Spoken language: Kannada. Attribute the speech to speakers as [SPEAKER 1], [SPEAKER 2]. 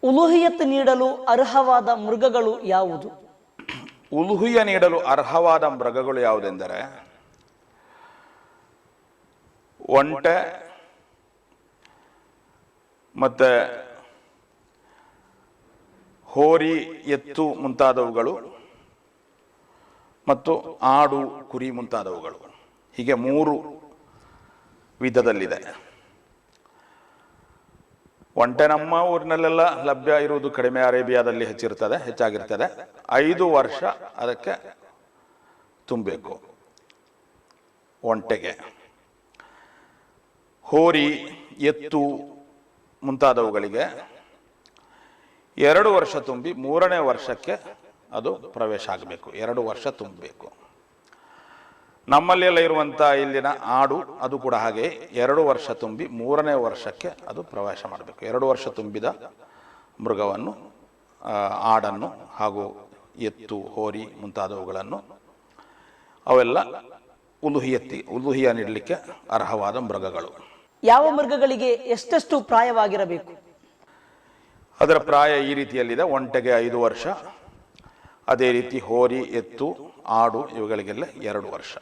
[SPEAKER 1] ಉಲುಹಿಯತ್ ನೀಡಲು ಅರ್ಹವಾದ ಮೃಗಗಳು ಯಾವುದು?
[SPEAKER 2] ಉಲುಹಿಯ ನೀಡಲು ಅರ್ಹವಾದ ಮೃಗಗಳು ಯಾವುದೆಂದರೆ ಒಂಟೆ ಮತ್ತೆ ಹೋರಿ, ಎತ್ತು ಮುಂತಾದವುಗಳು ಮತ್ತು ಆಡು, ಕುರಿ ಮುಂತಾದವುಗಳು. ಹೀಗೆ 3 ವಿಧದಲ್ಲಿದೆ. ಒಂಟೆ ನಮ್ಮ ಊರಿನಲ್ಲೆಲ್ಲ ಲಭ್ಯ ಇರುವುದು ಕಡಿಮೆ, ಅರೇಬಿಯಾದಲ್ಲಿ ಹೆಚ್ಚಾಗಿರ್ತದೆ. 5 ವರ್ಷ ಅದಕ್ಕೆ ತುಂಬಬೇಕು ಒಂಟೆಗೆ. ಹೋರಿ, ಎತ್ತು ಮುಂತಾದವುಗಳಿಗೆ 2 ವರ್ಷ ತುಂಬಿ 3ನೇ ವರ್ಷಕ್ಕೆ ಅದು ಪ್ರವೇಶ ಆಗಬೇಕು. 2 ವರ್ಷ ತುಂಬಬೇಕು. ನಮ್ಮಲ್ಲೆಲ್ಲ ಇರುವಂಥ ಇಲ್ಲಿನ ಆಡು ಅದು ಕೂಡ ಹಾಗೆ 2 ವರ್ಷ ತುಂಬಿ 3ನೇ ವರ್ಷಕ್ಕೆ ಅದು ಪ್ರವೇಶ ಮಾಡಬೇಕು. 2 ವರ್ಷ ತುಂಬಿದ ಮೃಗವನ್ನು, ಆಡನ್ನು ಹಾಗೂ ಎತ್ತು, ಹೋರಿ ಮುಂತಾದವುಗಳನ್ನು ಅವೆಲ್ಲ ಉಲುಹಿಯ ನೀಡಲಿಕ್ಕೆ ಅರ್ಹವಾದ ಮೃಗಗಳು.
[SPEAKER 1] ಯಾವ ಮೃಗಗಳಿಗೆ ಎಷ್ಟೆಷ್ಟು ಪ್ರಾಯವಾಗಿರಬೇಕು?
[SPEAKER 2] ಅದರ ಪ್ರಾಯ ಈ ರೀತಿಯಲ್ಲಿದೆ. ಒಂಟೆಗೆ 5 ವರ್ಷ, ಅದೇ ರೀತಿ ಹೋರಿ, ಎತ್ತು, ಆಡು ಇವುಗಳಿಗೆಲ್ಲ 2 ವರ್ಷ.